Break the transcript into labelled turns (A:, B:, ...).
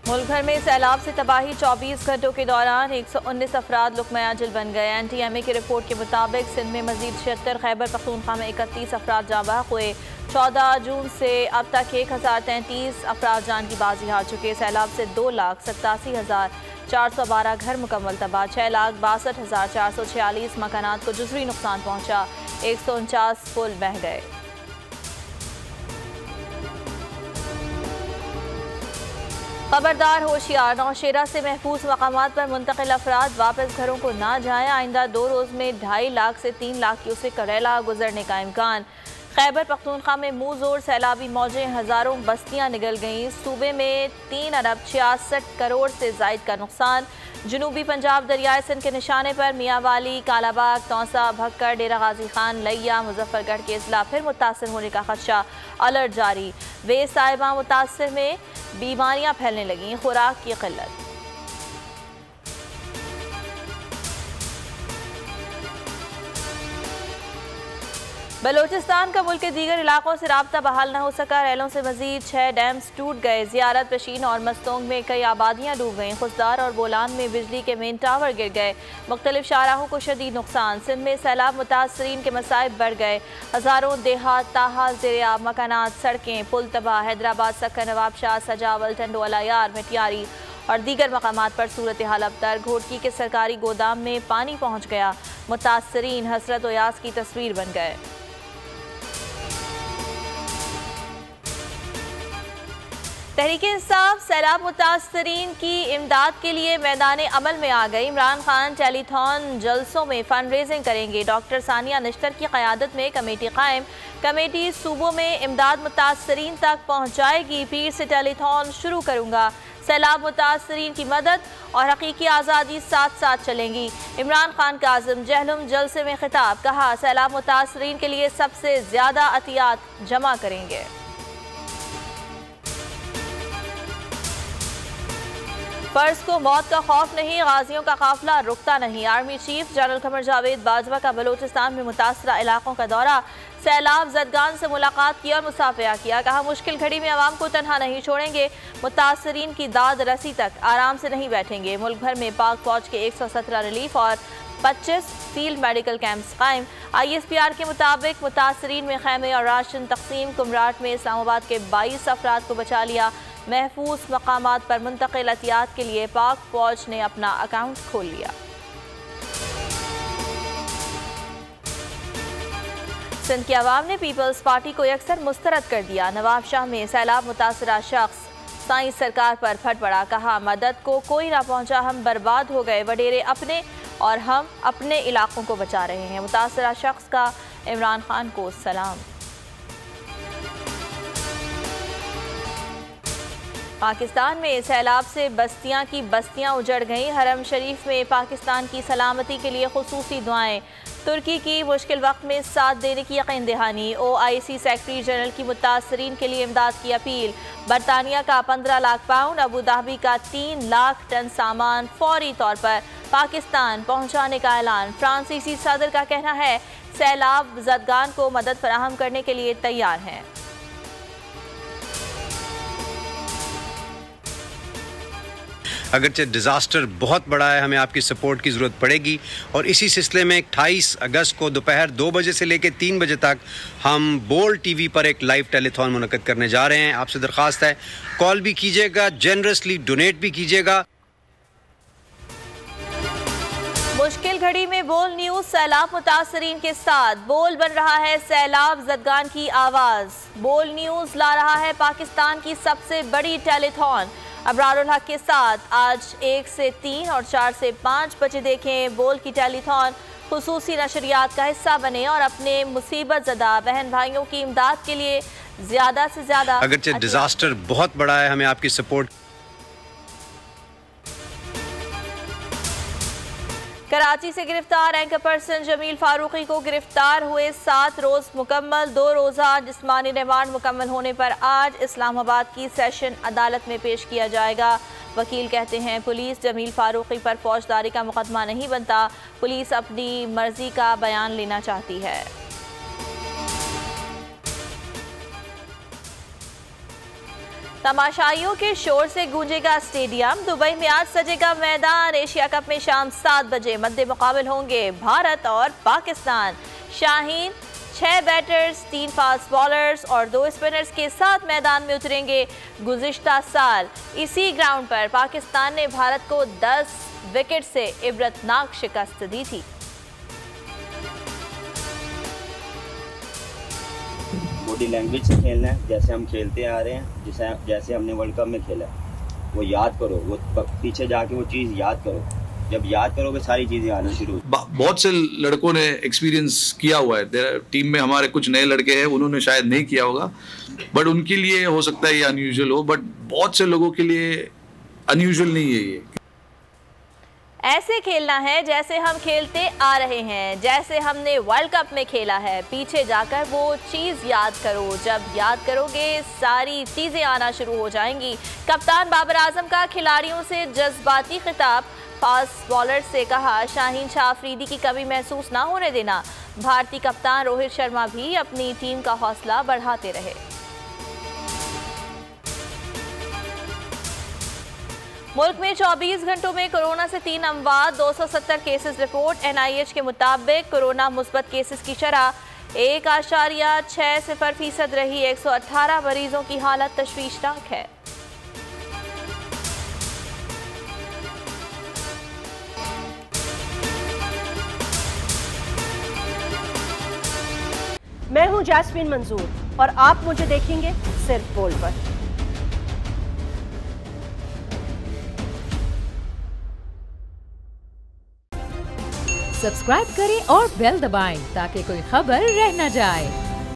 A: मुल्क भर में सैलाब से तबाही 24 घंटों के दौरान 119 अफराद लुकमयाजिल बन गए। NTMA की रिपोर्ट के मुताबिक सिंध में मजीद 76, खैबर पख्तूनख्वा में 31 अफराद जाँ बहक हुए। 14 जून से अब तक 1033 अफराद जान की बाजी हार चुके। सैलाब से 2,87,412 घर मुकम्मल तबाह, 6,62,446 मकानात को जुज़वी नुकसान पहुँचा, 149 पुल बह गए। खबरदार होशियार, नौशेरा से महफूज मकामात पर मुंतकिल अफराद वापस घरों को ना जाएं। आइंदा 2 रोज़ में 2.5 लाख से 3 लाख क्यूसेक करेला गुजरने का इम्कान। खैबर पख्तूनख्वा में मुंह जोर सैलाबी मौजें, हज़ारों बस्तियां निगल गईं। सूबे में 3 अरब 66 करोड़ से जायद का नुकसान। जनूबी पंजाब दरियाए सिंध के निशाने पर मियांवाली, कालाबाग, तौसा, भक्कर, डेरा गाजी खान, लैया, मुजफ्फरगढ़ के अजला फिर मुतासर होने का खदशा, अलर्ट जारी। वे साहिबा मुतासर में बीमारियां फैलने लगीं, खुराक की किल्लत। बलोचिस्तान का मुल्क के दीगर इलाकों से राब्ता बहाल न हो सका। रेलों से मजीद 6 डैम्स टूट गए। जियारत पेशीन और मस्तोंग में कई आबादियां डूब गईं। खुसदार और बोलान में बिजली के मेन टावर गिर गए। मुख्तलिफ शाहराहों को शदीद नुकसान। सिंध में सैलाब मुतासरीन के मसाइब बढ़ गए। हज़ारों देहात ताहाल ज़ेर-ए-आब, मकानात, सड़कें, पुल तबाह। हैदराबाद, सक्कर, नवाबशाह, सजावल, टंडोला यार, मिटियारी और दीगर मकामात पर सूरत हाल अबतर। घोटकी के सरकारी गोदाम में पानी पहुँच गया। मुतासरीन हसरत व यास की तस्वीर बन गए। तहरीक-ए-इंसाफ सैलाब मुतासरीन की इमदाद के लिए मैदान अमल में आ गई। इमरान खान टेलीथॉन जलसों में फंड रेजिंग करेंगे। डॉक्टर सानिया निश्तर की क़यादत में कमेटी कायम। कमेटी सूबों में इमदाद मुतासरीन तक पहुँचाएगी। पीर से टेलीथॉन शुरू करूँगा। सैलाब मुतासरीन की मदद और हकीकी आज़ादी साथ साथ चलेंगी। इमरान खान का आज़म जहलुम जलसे में खिताब, कहा सैलाब मुतासरीन के लिए सबसे ज़्यादा अतियात जमा करेंगे। फर्ज को मौत का खौफ नहीं, गाजियों का काफिला रुकता नहीं। Army chief general Qamar Javed Bajwa का बलोचिस्तान में मुतासरा इलाकों का दौरा। सैलाब ज़दगान से मुलाकात की और मुसाफिया किया। कहा मुश्किल घड़ी में आवाम को तनहा नहीं छोड़ेंगे। मुतासरीन की दाद रसी तक आराम से नहीं बैठेंगे। मुल्क भर में पाक फौज के 117 रिलीफ और 25 फील्ड मेडिकल कैंप्स कायम। ISPR के मुताबिक मुतासरीन में खैमे और राशन तकसीम। कुमराट में इस्लामाबाद के 22 अफराद को बचा लिया। महफूज मकामात पर मुंतकिल एहतियात के लिए पाक फौज ने अपना अकाउंट खोल लिया। सिंध की आवाम ने पीपल्स पार्टी को यकसर मुस्तरद कर दिया। नवाबशाह में सैलाब मुतासरा शख्स साइंस सरकार पर फट पड़ा। कहा मदद को कोई ना पहुंचा, हम बर्बाद हो गए। वडेरे अपने और हम अपने इलाकों को बचा रहे हैं। मुतासरा शख्स का इमरान खान को सलाम। पाकिस्तान में सैलाब से बस्तियां की बस्तियां उजड़ गईं। हरम शरीफ में पाकिस्तान की सलामती के लिए खुसूसी दुआएं। तुर्की की मुश्किल वक्त में साथ देने की यकीन दहानी। OIC सेक्रेटरी जनरल की मुतासरीन के लिए इमदाद की अपील। बरतानिया का 15 लाख पाउंड, अबू धाबी का 3 लाख टन सामान फौरी तौर पर पाकिस्तान पहुंचाने का ऐलान। फ्रांसीसी सदर का कहना है सैलाब ज़दगान को मदद फराहम करने के लिए तैयार हैं।
B: अगरचे डिज़ास्टर बहुत बड़ा है, हमें आपकी सपोर्ट की ज़रूरत पड़ेगी। और इसी सिलसिले में 28 अगस्त को दोपहर 2 बजे से लेकर 3 बजे तक हम बोल TV पर एक लाइव टेलीथॉन मुनक्कद करने जा रहे हैं। आपसे दरख्वास्त है कॉल भी कीजिएगा, जनरसली डोनेट भी कीजिएगा।
A: मुश्किल घड़ी में बोल न्यूज़ सैलाब मुतासरीन के साथ। बोल बन रहा है सैलाब ज़दगान की आवाज़। बोल न्यूज़ ला रहा है पाकिस्तान की सबसे बड़ी टेलीथॉन। अबरारुल हक के साथ आज 1 से 3 और 4 से 5 बजे देखें बोल की टेलीथॉन। खुसूसी नशरियात का हिस्सा बने और अपने मुसीबत ज़दा बहन भाइयों की इमदाद के लिए ज़्यादा से ज़्यादा।
B: अगरचे डिज़ास्टर बहुत बड़ा है, हमें आपकी सपोर्ट।
A: कराची से गिरफ्तार एंकर पर्सन जमील फारूकी को गिरफ्तार हुए 7 रोज़ मुकम्मल। 2 रोज़ा जिस्मानी रिमांड मुकम्मल होने पर आज इस्लामाबाद की सेशन अदालत में पेश किया जाएगा। वकील कहते हैं पुलिस जमील फारूकी पर फौजदारी का मुकदमा नहीं बनता। पुलिस अपनी मर्जी का बयान लेना चाहती है। तमाशाइयों के शोर से गूंजेगा स्टेडियम। दुबई में आज सजेगा मैदान। एशिया कप में शाम 7 बजे मद्दे मुकाबिल होंगे भारत और Pakistan. Shaheen 6 batters, 3 fast bowlers और 2 स्पिनर्स के साथ मैदान में उतरेंगे। गुज़िश्ता साल इसी ग्राउंड पर पाकिस्तान ने भारत को 10 विकेट से इबरतनाक शिकस्त दी थी।
C: बॉडी लैंग्वेज से खेलना है, जैसे हम खेलते आ रहे हैं, जैसे हमने वर्ल्ड कप में खेला, वो याद करो, वो पीछे जाके वो चीज़ याद करो। जब याद करोगे सारी चीज़ें आना शुरू।
D: बहुत से लड़कों ने एक्सपीरियंस किया हुआ है टीम में। हमारे कुछ नए लड़के हैं, उन्होंने शायद नहीं किया होगा, बट उनके लिए हो सकता है ये अनयूजुअल हो, बट बहुत से लोगों के लिए अनयूजुअल नहीं है ये।
A: ऐसे खेलना है जैसे हम खेलते आ रहे हैं, जैसे हमने वर्ल्ड कप में खेला है। पीछे जाकर वो चीज़ याद करो। जब याद करोगे सारी चीज़ें आना शुरू हो जाएंगी। कप्तान बाबर आजम का खिलाड़ियों से जज्बाती खिताब। फास्ट बॉलर से कहा, शाहीन शाह अफरीदी की कमी महसूस ना होने देना। भारतीय कप्तान रोहित शर्मा भी अपनी टीम का हौसला बढ़ाते रहे। मुल्क में 24 घंटों में कोरोना से 3 अमवात, 270 केसेस रिपोर्ट। NIH के मुताबिक कोरोना मुस्बत केसेस की शरह 1.60% रही। 118 मरीजों की हालत तशवीशनाक है।
E: मैं हूं जैस्मीन मंजूर और आप मुझे देखेंगे सिर्फ बोल पर।
F: सब्सक्राइब करें और बेल दबाएं ताकि कोई खबर रह न जाए।